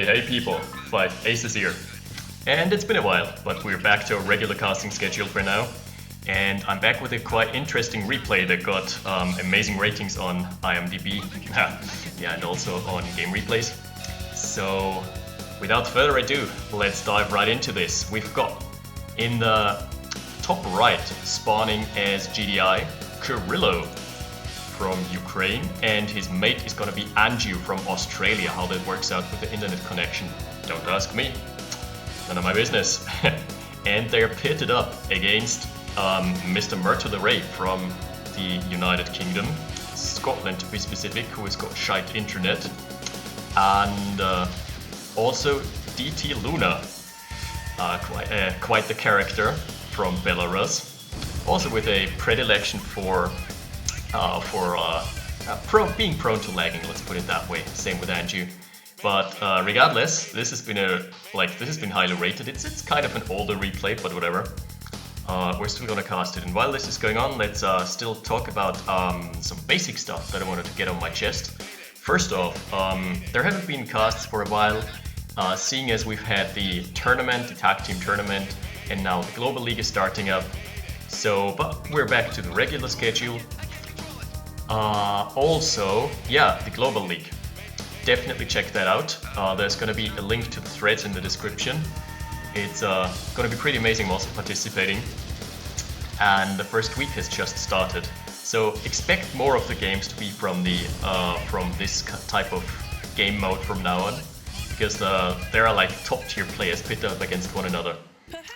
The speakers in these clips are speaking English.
Hey people, Five Aces here. And it's been a while, but we're back to our regular casting schedule for now. And I'm back with a quite interesting replay that got amazing ratings on IMDb, yeah, and also on game replays. So, without further ado, let's dive right into this. We've got in the top right, spawning as GDI, Kyrylo from Ukraine, and his mate is gonna be Anjew from Australia. How that works out with the internet connection, don't ask me. None of my business. And they're pitted up against Mr. Murto the Ray from the United Kingdom, Scotland to be specific, who has got shite internet, and also DTLuna, quite the character from Belarus, also with a predilection for being prone to lagging. Let's put it that way. Same with Anjew. But regardless, this has been highly rated. It's kind of an older replay, but whatever. We're still gonna cast it. And while this is going on, let's still talk about some basic stuff that I wanted to get on my chest. First off, there haven't been casts for a while, seeing as we've had the tournament, the tag team tournament, and now the Global League is starting up. So, but we're back to the regular schedule. Also, yeah, the Global League. Definitely check that out. There's going to be a link to the threads in the description. It's going to be pretty amazing also participating. And the first week has just started. So expect more of the games to be from this type of game mode from now on. Because there are like top tier players pitted up against one another.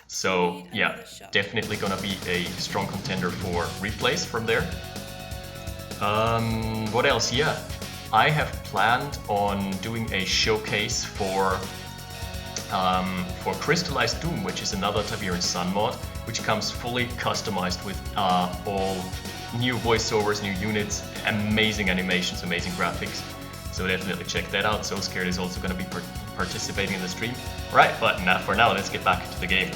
So yeah, definitely going to be a strong contender for replays from there. What else? Yeah. I have planned on doing a showcase for Crystallized Doom, which is another Tiberian Sun mod, which comes fully customized with all new voiceovers, new units, amazing animations, amazing graphics. So definitely check that out. So Scared is also going to be participating in the stream. Right, but for now, let's get back into the game.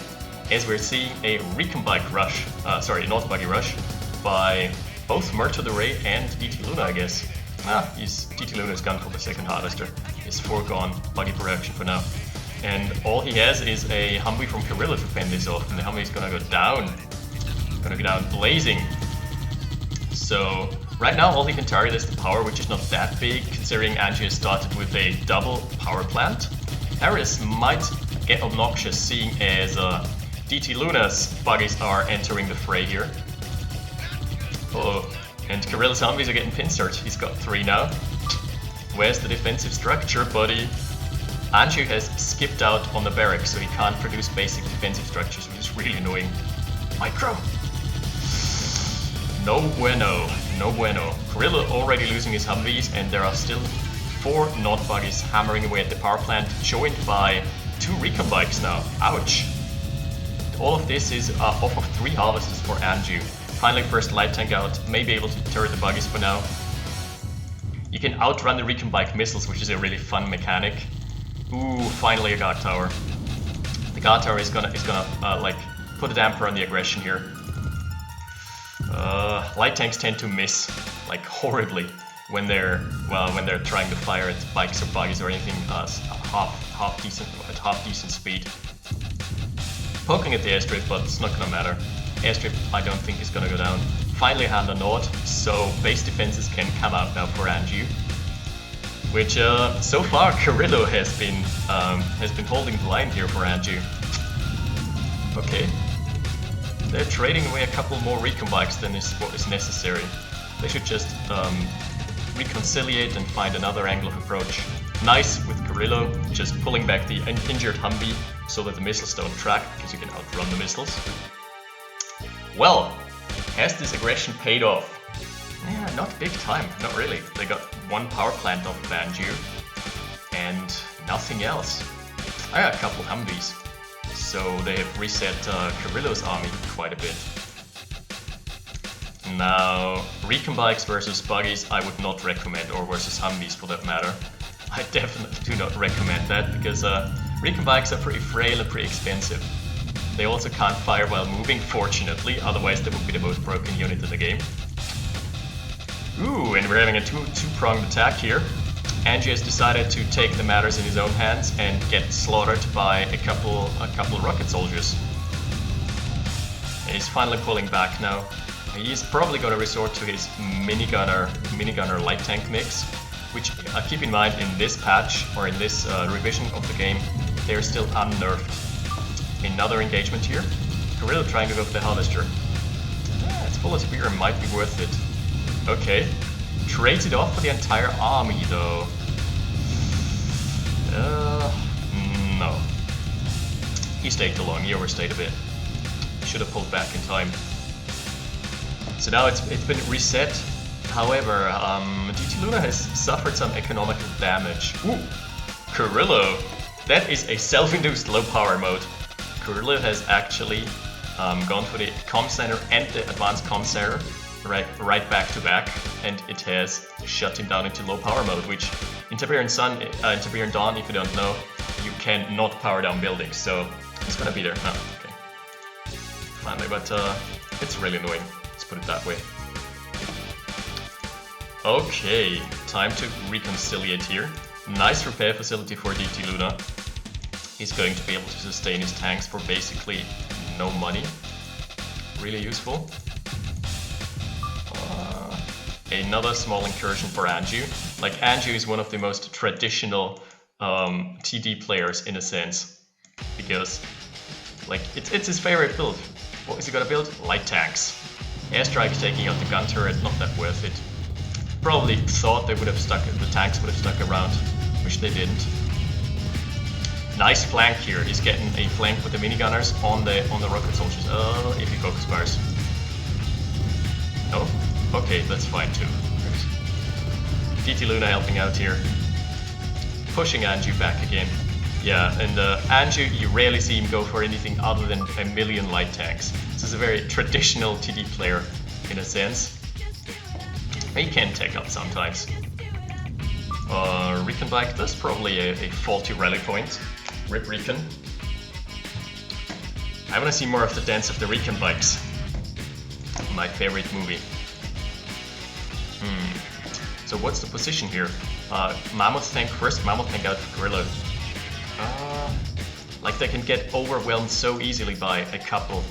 As we're seeing a recon bike rush, an auto buggy rush by both Murto the Ray and DTLuna, I guess. DTLuna's gone for the second harvester. He's foregone buggy production for now. And all he has is a Humvee from Kyrylo to fend this off, and the Humvee's gonna go down. Gonna go down blazing. So, right now all he can target is the power, which is not that big, considering Anjew started with a double power plant. Ares might get obnoxious, seeing as DTLuna's buggies are entering the fray here. Uh-oh. And Kyrylo's Humvees are getting pincered. He's got 3 now. Where's the defensive structure, buddy? Anjew has skipped out on the barracks, so he can't produce basic defensive structures, which is really annoying. Micro! No bueno. No bueno. Kyrylo already losing his Humvees, and there are still 4 not buggies hammering away at the power plant, joined by 2 recon bikes now. Ouch! All of this is off of 3 harvesters for Anjew. Finally, first light tank out, may be able to deter the buggies for now. You can outrun the recon bike missiles, which is a really fun mechanic. Ooh, finally a guard tower. The guard tower is gonna like put a damper on the aggression here. Light tanks tend to miss like horribly when they're trying to fire at bikes or buggies or anything half decent speed. Poking at the airstrip, but it's not gonna matter. Airstrip I don't think is gonna go down. Finally hand a nod, so base defenses can come out now for Anjew. Which so far Kyrylo has been holding the line here for Anjew. Okay. They're trading away a couple more recon bikes than is what is necessary. They should just reconciliate and find another angle of approach. Nice with Kyrylo, just pulling back the injured Humvee so that the missiles don't track, because you can outrun the missiles. Well, has this aggression paid off? Yeah, not big time, not really. They got 1 power plant off of Anjew, and nothing else. I got a couple Humvees, so they have reset Kyrylo's army quite a bit. Now, recon bikes versus buggies I would not recommend, or versus Humvees for that matter. I definitely do not recommend that, because recon bikes are pretty frail and pretty expensive. They also can't fire while moving, fortunately, otherwise they would be the most broken unit in the game. Ooh, and we're having a two-pronged attack here. Anjew has decided to take the matters in his own hands and get slaughtered by a couple rocket soldiers. And he's finally pulling back now. He's probably going to resort to his minigunner light tank mix, which keep in mind in this patch or in this revision of the game, they're still unnerfed. Another engagement here. Kyrylo trying to go for the harvester. Yeah, it's full of spear and might be worth it. Okay. Trades it off for the entire army though. No. He stayed too long, he overstayed a bit. Should have pulled back in time. So now it's been reset. However, DTLuna has suffered some economical damage. Ooh, Kyrylo. That is a self-induced low power mode. Kyrylo has actually gone for the comm center and the advanced comm center right back to back, and it has shut him down into low power mode, which in Tiberian Dawn, if you don't know, you can not power down buildings, so it's gonna be there. Oh, okay. Finally, but it's really annoying, let's put it that way. Okay, time to reconciliate here. Nice repair facility for DTLuna. He's going to be able to sustain his tanks for basically no money. Really useful. Another small incursion for Anjew. Like, Anjew is one of the most traditional TD players in a sense, because like it's his favorite build. What is he gonna build? Light tanks. Airstrike taking out the gun turret, not that worth it. Probably thought they would have the tanks would have stuck around, which they didn't. Nice flank here. He's getting a flank with the minigunners on the rocket soldiers. If he focus fires. No? Okay, that's fine too. DTLuna helping out here. Pushing Anjew back again. Yeah, and Anjew, you rarely see him go for anything other than a million light tanks. This is a very traditional TD player in a sense. He can tech up sometimes. Recon bike, that's probably a faulty rally point. Rip Recon. I want to see more of the dance of the Recon bikes. My favorite movie. So what's the position here? Mammoth tank first, Mammoth tank out for Kyrylo. Like they can get overwhelmed so easily by a couple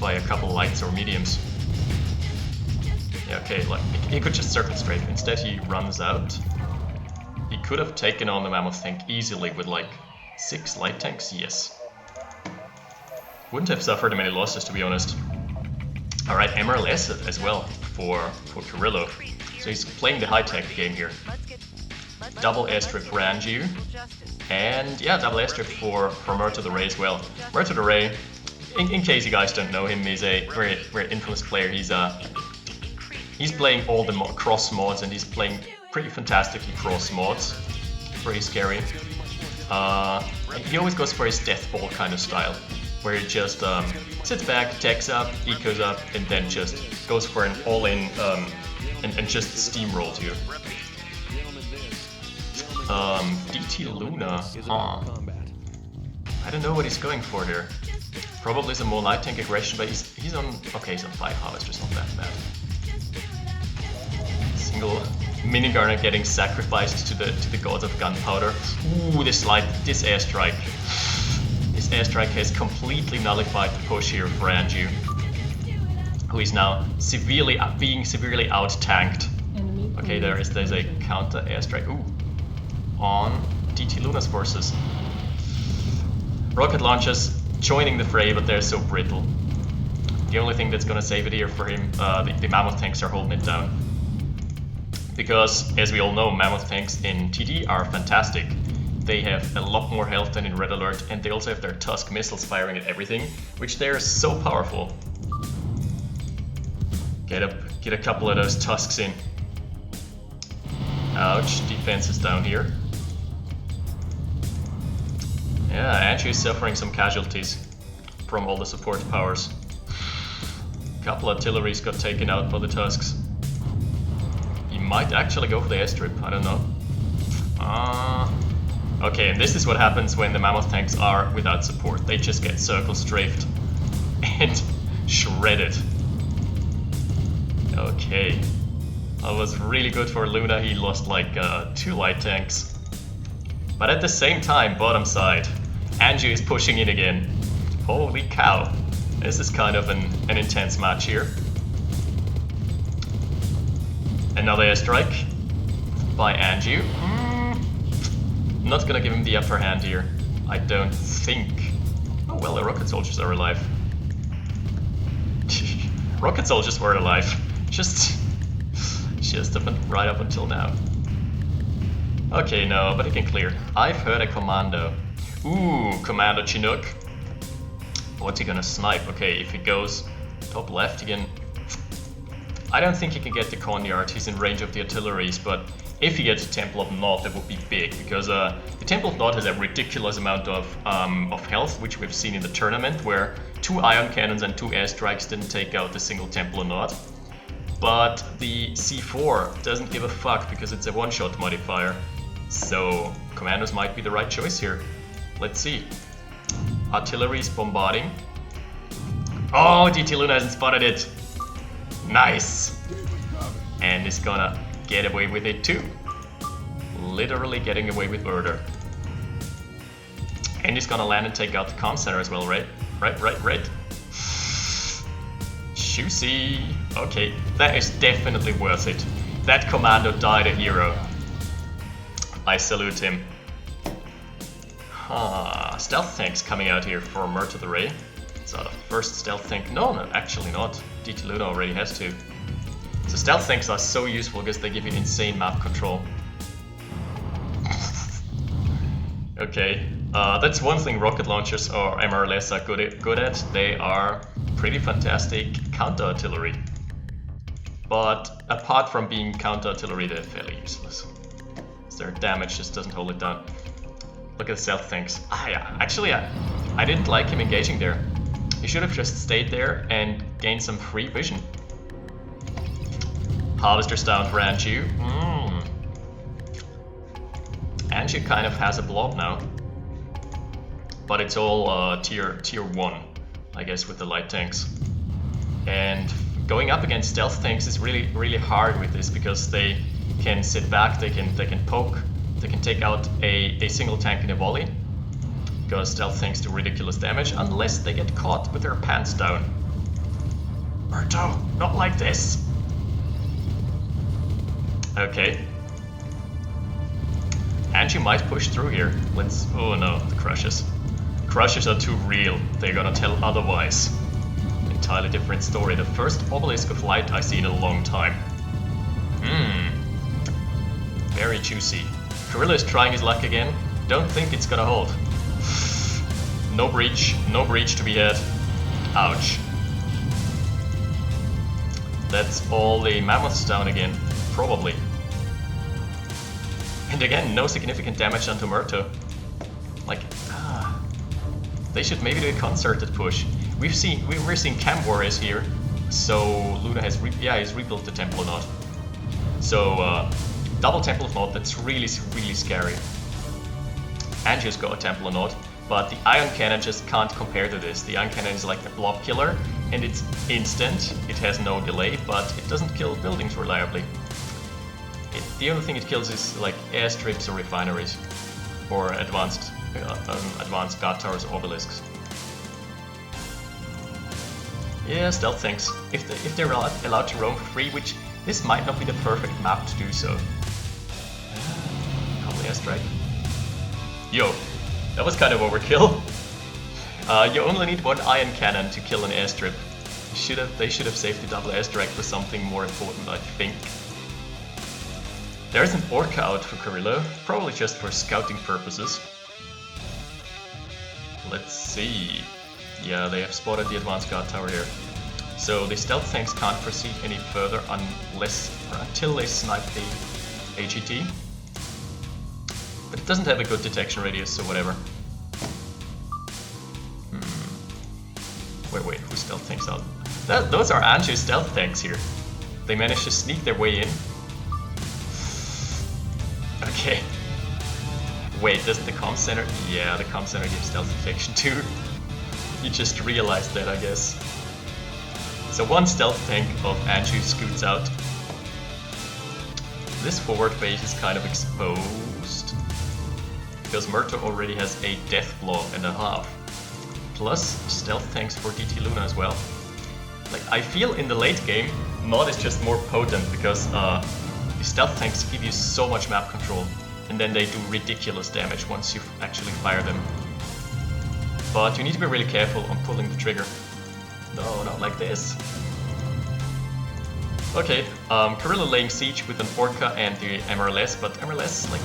lights or mediums. Yeah, okay, like he could just circle straight. Instead he runs out. He could have taken on the Mammoth tank easily with like 6 light tanks, yes. Wouldn't have suffered many losses, to be honest. Alright, MRLS as well for Kyrylo. So he's playing the high-tech game here. Double airstrip for Anjew. And yeah, double airstrip for Murto the Ray as well. Murto the Ray, in case you guys don't know him, is a very infamous player. He's playing all the cross mods, and he's playing pretty fantastically cross mods. Pretty scary. He always goes for his death ball kind of style, where he just sits back, techs up, ecos up, and then just goes for an all-in and just steamrolls you. DTLuna, I don't know what he's going for here. Probably some more light tank aggression, but he's on 5 harvesters, not that bad. Single minigunner getting sacrificed to the gods of gunpowder. Ooh, this airstrike. This airstrike has completely nullified the push here for Anjew, who is now being severely out-tanked. Okay, there's a counter airstrike. Ooh, on DTLuna's forces. Rocket launchers joining the fray, but they're so brittle. The only thing that's gonna save it here for him, the Mammoth tanks are holding it down. Because, as we all know, Mammoth tanks in TD are fantastic. They have a lot more health than in Red Alert, and they also have their Tusk missiles firing at everything, which they're so powerful. Get a couple of those Tusks in. Ouch, defense is down here. Yeah, Anjew is suffering some casualties from all the support powers. A couple artilleries got taken out by the Tusks. He might actually go for the airstrip, I don't know. Okay, and this is what happens when the Mammoth tanks are without support. They just get circle strafed and shredded. Okay. That was really good for Luna. He lost like 2 light tanks. But at the same time, bottom side, Anjew is pushing in again. Holy cow. This is kind of an intense match here. Another airstrike by Anjew. Not gonna give him the upper hand here. I don't think. Oh well, the rocket soldiers are alive. Rocket soldiers were alive. Just right up until now. Okay, no, but he can clear. I've heard a commando. Ooh, Commando Chinook. What's he gonna snipe? Okay, if he goes top left, he can... I don't think he can get the con yard. He's in range of the artilleries, but if he gets the Temple of Nod, that would be big, because the Temple of Nod has a ridiculous amount of health, which we've seen in the tournament, where 2 ion cannons and 2 airstrikes didn't take out the single Temple of Nod. But the C4 doesn't give a fuck because it's a one-shot modifier. So commandos might be the right choice here. Let's see. Artillery is bombarding. Oh, DTLuna hasn't spotted it. Nice. And is gonna get away with it too. Literally getting away with murder. And he's gonna land and take out the comm center as well, right? Right. Juicy. Okay, that is definitely worth it. That commando died a hero. I salute him. Stealth tanks coming out here for Murto the Ray. So the first stealth tank. No, actually not. DTLuna already has 2. So stealth tanks are so useful because they give you insane map control. Okay, that's one thing rocket launchers or MRLS are good at. They are pretty fantastic counter-artillery. But apart from being counter-artillery, they're fairly useless. Their damage just doesn't hold it down. Look at the stealth tanks. Yeah, actually, I didn't like him engaging there. He should have just stayed there and gained some free vision. Harvester's down for Anjew. Anjew kind of has a blob now. But it's all tier 1, I guess, with the light tanks. And going up against stealth tanks is really hard with this, because they can sit back, they can poke, they can take out a single tank in a volley, because stealth tanks do ridiculous damage unless they get caught with their pants down. Murto, not like this! Okay. Anjew might push through here. Let's... oh no, the crushes. Crushes are too real, they're gonna tell otherwise. Entirely different story. The first obelisk of light I've seen in a long time. Very juicy. Kyrylo is trying his luck again. Don't think it's gonna hold. No breach to be had. Ouch. That's all the mammoths down again, probably. And again, no significant damage onto Murto. Like, they should maybe do a concerted push. We're seeing camp warriors here, so Luna has he's rebuilt the Temple of Nod. So double Temple of Nod, that's really scary. Anjew's got a Temple of Nod, but the Ion Cannon just can't compare to this. The Ion Cannon is like a blob killer, and it's instant. It has no delay, but it doesn't kill buildings reliably. The only thing it kills is like airstrips or refineries, or advanced guard towers or obelisks. Yeah, stealth tanks. If they're allowed to roam for free, which this might not be the perfect map to do so. Couple airstrike. Yo, that was kind of overkill. You only need 1 ion cannon to kill an airstrip. They should have saved the double airstrike for something more important, I think. There's an orca out for Kyrylo, probably just for scouting purposes. Let's see. Yeah, they have spotted the advanced guard tower here. So the stealth tanks can't proceed any further until they snipe the AGT. But it doesn't have a good detection radius, so whatever. Wait, whose stealth tanks out? Those are Anjew's stealth tanks here. They managed to sneak their way in. Okay. Wait, doesn't the comm center? Yeah, the comm center gives stealth detection too. You just realized that, I guess. So 1 stealth tank of Anjew scoots out. this forward base is kind of exposed. Because Murto already has a death block and a half. Plus stealth tanks for DTLuna as well. Like, I feel in the late game, mod is just more potent because the stealth tanks give you so much map control. And then they do ridiculous damage once you actually fire them. But you need to be really careful on pulling the trigger. No, not like this. Okay, Kyrylo laying siege with an Orca and the MRLS, but MRLS, like,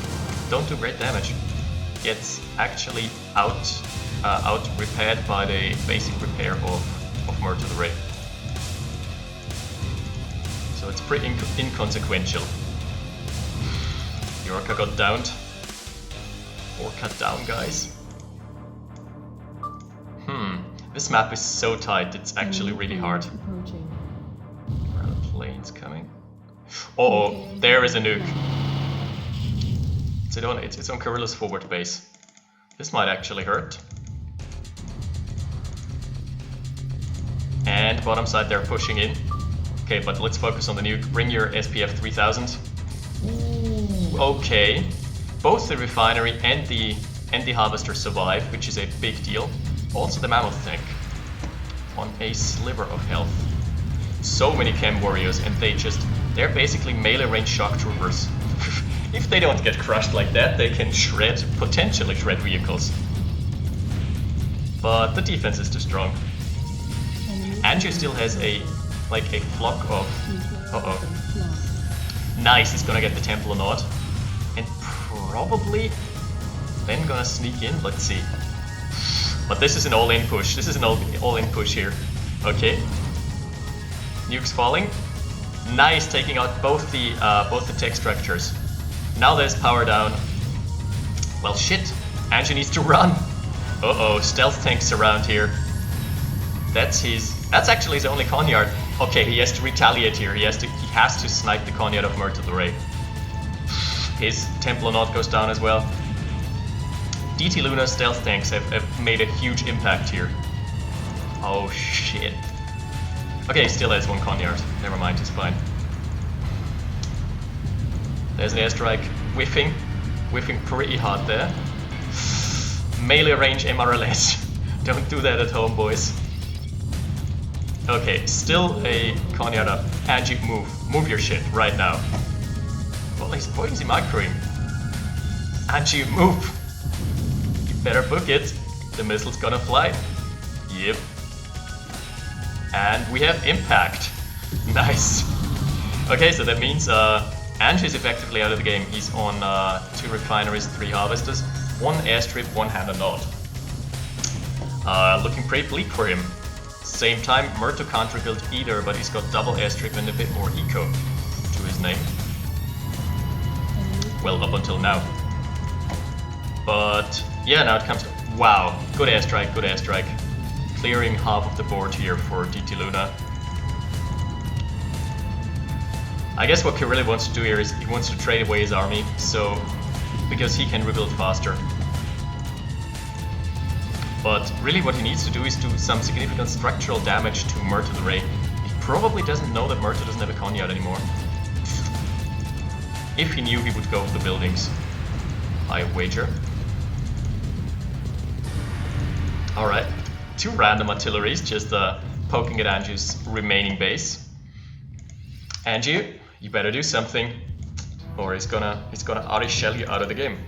don't do great damage. Gets actually out repaired by the basic repair of Murto the Ray. So it's pretty inconsequential. The Orca got downed. Orca down, guys. This map is so tight, it's actually really hard. Where are the planes coming? Oh, there is a nuke. It's on Kyrylo's forward base. This might actually hurt. And bottom side they're pushing in. Okay, but let's focus on the nuke. Bring your SPF 3000. Okay. Both the refinery and the harvester survive, which is a big deal. Also the mammoth tank on a sliver of health. So many chem warriors, and they're basically melee range shock troopers. If they don't get crushed like that, they can potentially shred vehicles. But the defense is too strong. Anjew still has a flock of... Nice, he's gonna get the Temple or not. And probably then gonna sneak in, let's see. But this is an all-in push. This is an all-in push here. Okay. Nukes falling. Nice, taking out both the tech structures. Now there's power down. Well, shit. Anjew needs to run. Uh-oh, stealth tanks around here. That's actually his only Conyard. Okay, he has to retaliate here. He has to snipe the Conyard of Murto the Ray. His Templar Knot goes down as well. DTLuna stealth tanks have made a huge impact here. Oh shit. Okay, he still has one Conyard. Never mind, he's fine. There's an airstrike. Whiffing pretty hard there. Melee range MRLS. Don't do that at home, boys. Okay, still a Conyard up. Anjew, move your shit right now. Well, he's pointing microing. Anjew, move. You better book it. The missile's gonna fly. Yep. And we have impact. Nice. Okay, so that means Anjew is effectively out of the game. He's on 2 refineries, 3 harvesters, 1 airstrip, 1 hand and knot. Looking pretty bleak for him. Same time, Murto can't rebuild either, but he's got double airstrip and a bit more eco to his name. Well, up until now. But yeah, now it comes. Wow, good airstrike, good airstrike. Clearing half of the board here for DTLuna. I guess what Kyrylo wants to do here is he wants to trade away his army, so because he can rebuild faster. But really what he needs to do is do some significant structural damage to Murto the Ray. He probably doesn't know that Murto doesn't have a Conyard anymore. If he knew, he would go for the buildings. I wager. Alright, 2 random artilleries just poking at Anjew's remaining base. Anjew, you better do something, or he's gonna auto-shell you out of the game.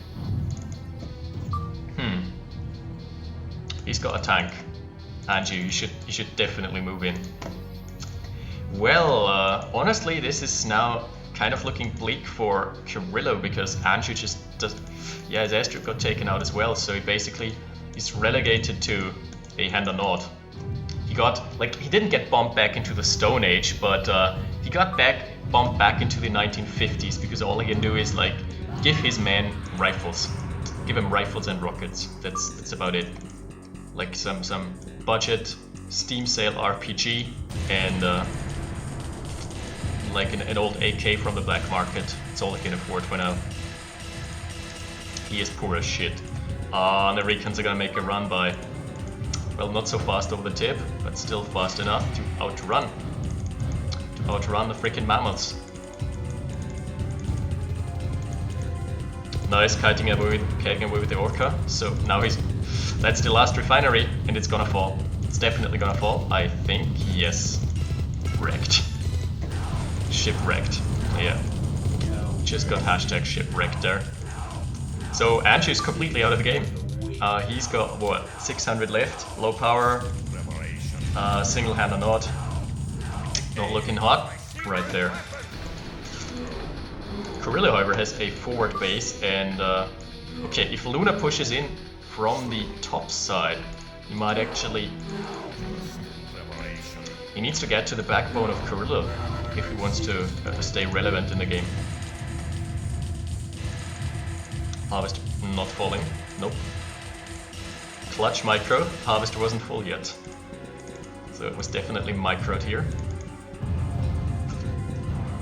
He's got a tank. Anjew, you should definitely move in. Well, honestly, this is now kind of looking bleak for Kyrylo because Anjew just does. Yeah, his airstrip got taken out as well, so he basically is relegated to a hand or knot. He didn't get bumped back into the Stone Age, but he got bumped back into the 1950s because all he can do is like give his men rifles, give him rifles and rockets. That's about it. Like some budget Steam sale RPG and like an old AK from the black market. It's all he can afford for now. He is poor as shit. And the recons are gonna make a run by, well, not so fast over the tip, but still fast enough to outrun the freaking mammoths. Nice, kiting away with the Orca. So now that's the last refinery, and it's gonna fall. It's definitely gonna fall, I think. Yes. Wrecked. Shipwrecked. Yeah. Just got hashtag shipwrecked there. So Anjew is completely out of the game. He's got, what, 600 left, low power, single-hander not looking hot, right there. Kyrylo, however, has a forward base, and okay, if Luna pushes in from the top side, he might actually... He needs to get to the backbone of Kyrylo if he wants to stay relevant in the game. Harvest not falling, nope. Clutch micro, harvester wasn't full yet. So it was definitely microed here.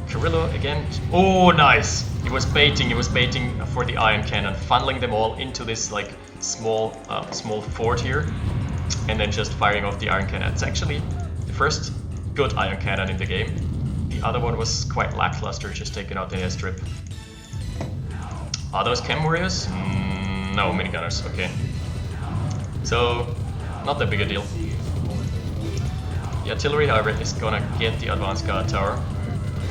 Kyrylo again, oh nice! He was baiting for the iron cannon, funneling them all into this like small fort here, and then just firing off the iron cannon. It's actually the first good iron cannon in the game. The other one was quite lackluster, just taking out the airstrip. Are those chem warriors? No, minigunners, okay. So, not that big a deal. The artillery, however, is gonna get the advanced guard tower.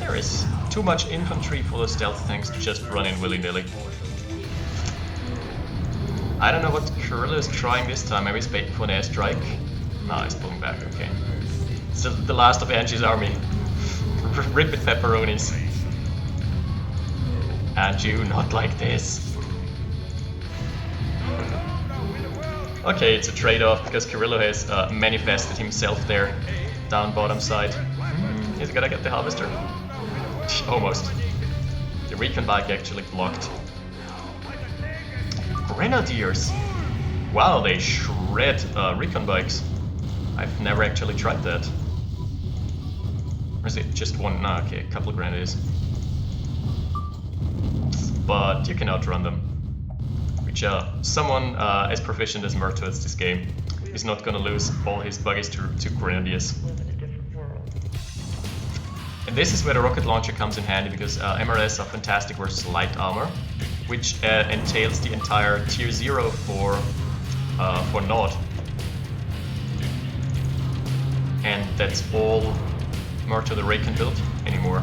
There is too much infantry for the stealth tanks to just run in willy-nilly. I don't know what Kyrylo is trying this time, maybe he's baiting for an airstrike. No, he's pulling back, okay. It's the last of Anjew's army. Rip it, pepperonis. Anjew, not like this. Okay, it's a trade-off because Kyrylo has manifested himself there, down bottom side. He's gonna get the harvester. Almost. The recon bike actually blocked. Grenadiers! Wow, they shred recon bikes. I've never actually tried that. Or is it just one? No, okay, a couple of grenadiers. But you can outrun them. Which someone as proficient as Murto at this game is not gonna lose all his buggies to grenadiers. And this is where the rocket launcher comes in handy, because MRS are fantastic versus light armor, which entails the entire tier 0 for Nod. And that's all Murto the Ray can build anymore.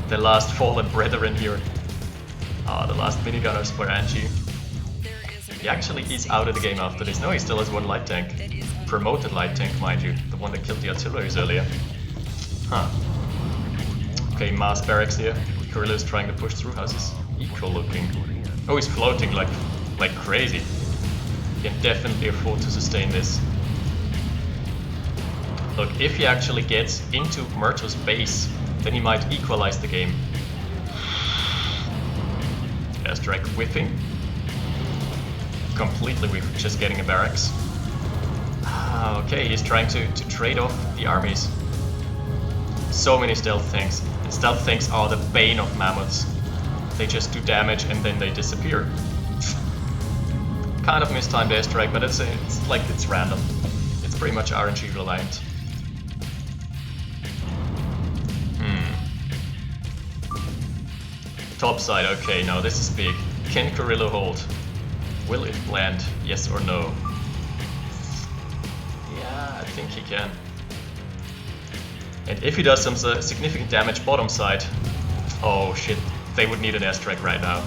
The last fallen brethren here. The last minigunners for Anjew. He actually is out of the game after this. No, he still has one light tank. Promoted light tank, mind you. The one that killed the artilleries earlier. Huh. Okay, mass barracks here. Kyrylo is trying to push through. How's this eco looking? Oh, he's floating like crazy. He can definitely afford to sustain this. Look, if he actually gets into Murto's base, then he might equalize the game. Airstrike whiffing. Completely whiff, just getting a barracks. Okay, he's trying to trade off the armies. So many stealth tanks. And stealth tanks are the bane of mammoths. They just do damage and then they disappear. Kind of mistimed airstrike, but it's random. It's pretty much RNG reliant. Top side, okay, now this is big. Can Kyrylo hold? Will it land? Yes or no? Yeah, I think he can. And if he does some significant damage bottom side, oh shit, they would need an airstrike right now.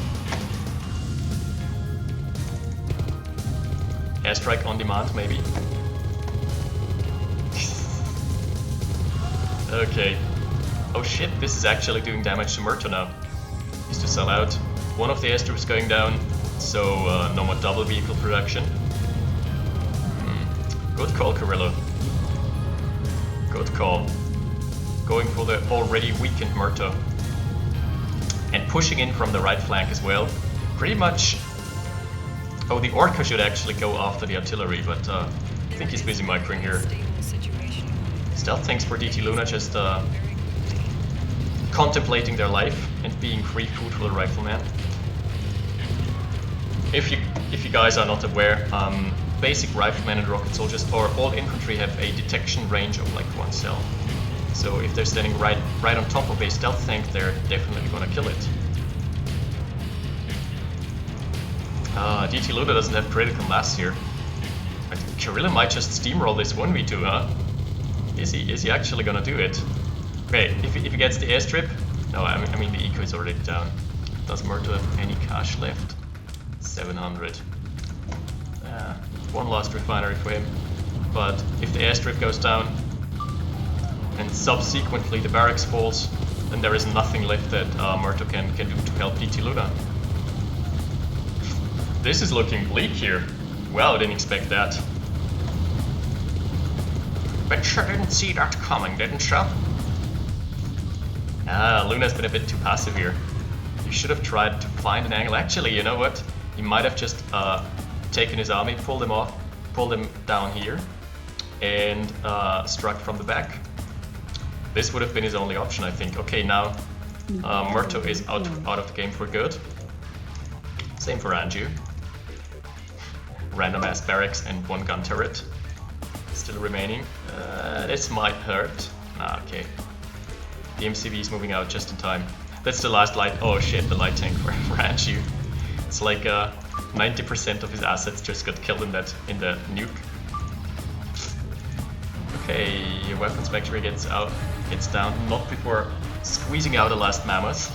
Airstrike on demand, maybe? Okay. Oh shit, this is actually doing damage to Murto now. He's to sell out. One of the airstrips going down, so no more double vehicle production. Good call, Kyrylo. Good call. Going for the already weakened Murto. And pushing in from the right flank as well. Pretty much... Oh, the Orca should actually go after the artillery, but I think he's busy microing here. Stealth tanks for DTLuna just contemplating their life and being free food for the rifleman. If you guys are not aware, basic riflemen and rocket soldiers or all infantry have a detection range of like 1 cell. So if they're standing right on top of a stealth tank, they're definitely gonna kill it. DTLuna doesn't have critical mass here. Kyrylo might just steamroll this 1v2, huh? Is he actually gonna do it? Okay, if he gets the airstrip... No, I mean the eco is already down. Does Murto have any cash left? 700. One last refinery for him. But if the airstrip goes down, and subsequently the barracks falls, then there is nothing left that Murto can do to help DTLuna. This is looking bleak here. Well, I didn't expect that. Bet you didn't see that coming, didn't you? Luna's been a bit too passive here. You should have tried to find an angle. Actually, you know what? He might have just taken his army, pulled them down here, and struck from the back. This would have been his only option, I think. Okay, now Murto is out of the game for good. Same for Anjew. Random ass barracks and one gun turret still remaining. This might hurt. Okay. The MCV is moving out just in time. That's the last light. Oh shit, the light tank for Anjew. It's like 90% of his assets just got killed in the nuke. Okay, weapons factory gets down, not before squeezing out the last mammoth.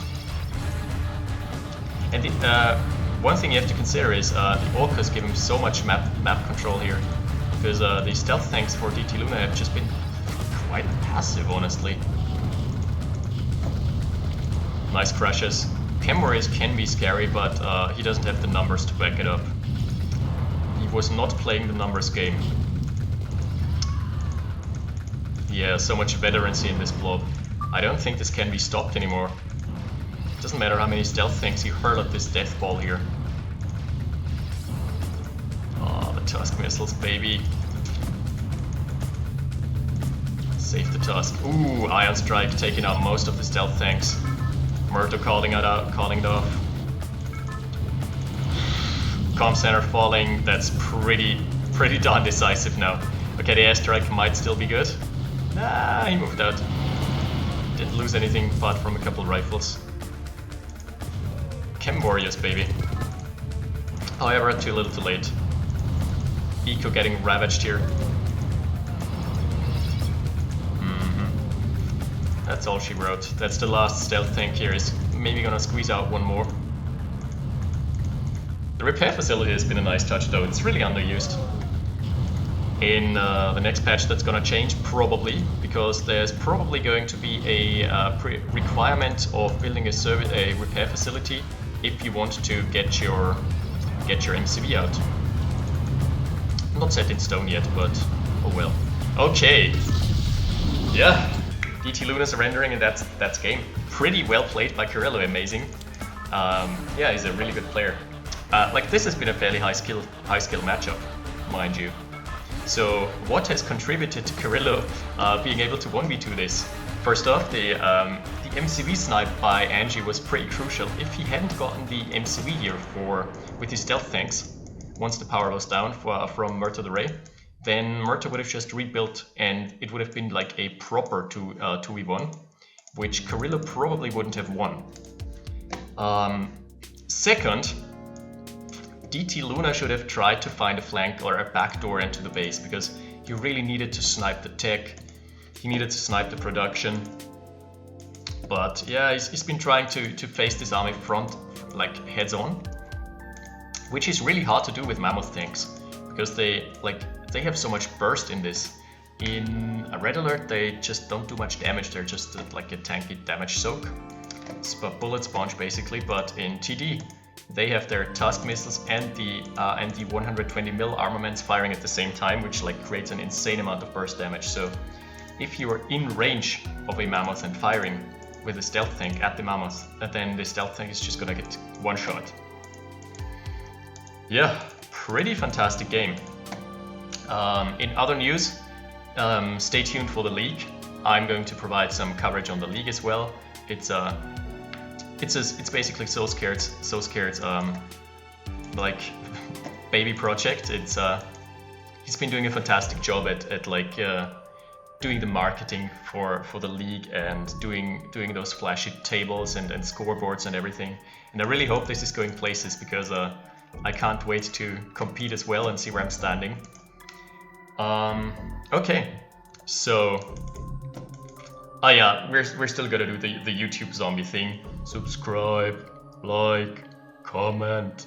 And one thing you have to consider is the orcas give him so much map control here, because the stealth tanks for DTLuna have just been quite passive, honestly. Nice crashes. Chem warriors can be scary, but he doesn't have the numbers to back it up. He was not playing the numbers game. Yeah, so much veterancy in this blob. I don't think this can be stopped anymore. Doesn't matter how many stealth tanks you hurl at this death ball here. Oh, the Tusk missiles, baby. Save the Tusk. Ooh, Ion Strike taking out most of the stealth tanks. Murto calling it off. Comm center falling. That's pretty darn decisive now. Okay, the airstrike might still be good. Nah, he moved out. Didn't lose anything apart from a couple rifles. Chem warriors, baby. However, too little too late. Eco getting ravaged here. That's all she wrote. That's the last stealth tank here. Is maybe gonna squeeze out one more. The repair facility has been a nice touch though. It's really underused. In the next patch that's gonna change, probably, because there's probably going to be a requirement of building a repair facility if you want to get your MCV out. Not set in stone yet, but oh well. Okay. Yeah. DTLuna surrendering, and that's game. Pretty well played by Kyrylo, amazing. Yeah, he's a really good player. Like this has been a fairly high skill matchup, mind you. So what has contributed to Kyrylo being able to 1v2 this? First off, the MCV snipe by Anjew was pretty crucial. If he hadn't gotten the MCV here with his stealth tanks, once the power was down from Murto the Ray, then Murto would have just rebuilt and it would have been like a proper 2v1, which Kyrylo probably wouldn't have won. Second, DTLuna should have tried to find a flank or a backdoor into the base, because he really needed to snipe the tech, he needed to snipe the production. But yeah, he's been trying to face this army front, like heads on, which is really hard to do with mammoth tanks, because they have so much burst in this. In a Red Alert, they just don't do much damage. They're just like a tanky damage soak. It's a bullet sponge basically. But in TD, they have their Tusk missiles and the 120mm armaments firing at the same time, which like creates an insane amount of burst damage. So if you are in range of a mammoth and firing with a stealth tank at the mammoth, then the stealth tank is just gonna get one shot. Yeah, pretty fantastic game. In other news, stay tuned for the league. I'm going to provide some coverage on the league as well. It's basically so scared like baby project. He's been doing a fantastic job at like doing the marketing for the league and doing those flashy tables and scoreboards and everything. And I really hope this is going places, because I can't wait to compete as well and see where I'm standing. Okay, so yeah, we're still gonna do the YouTube zombie thing. Subscribe, like, comment.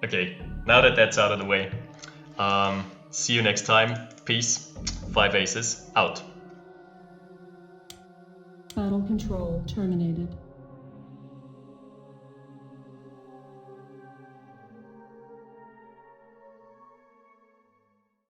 Okay, now that that's out of the way, see you next time. Peace. 5 Aces out. Battle control terminated.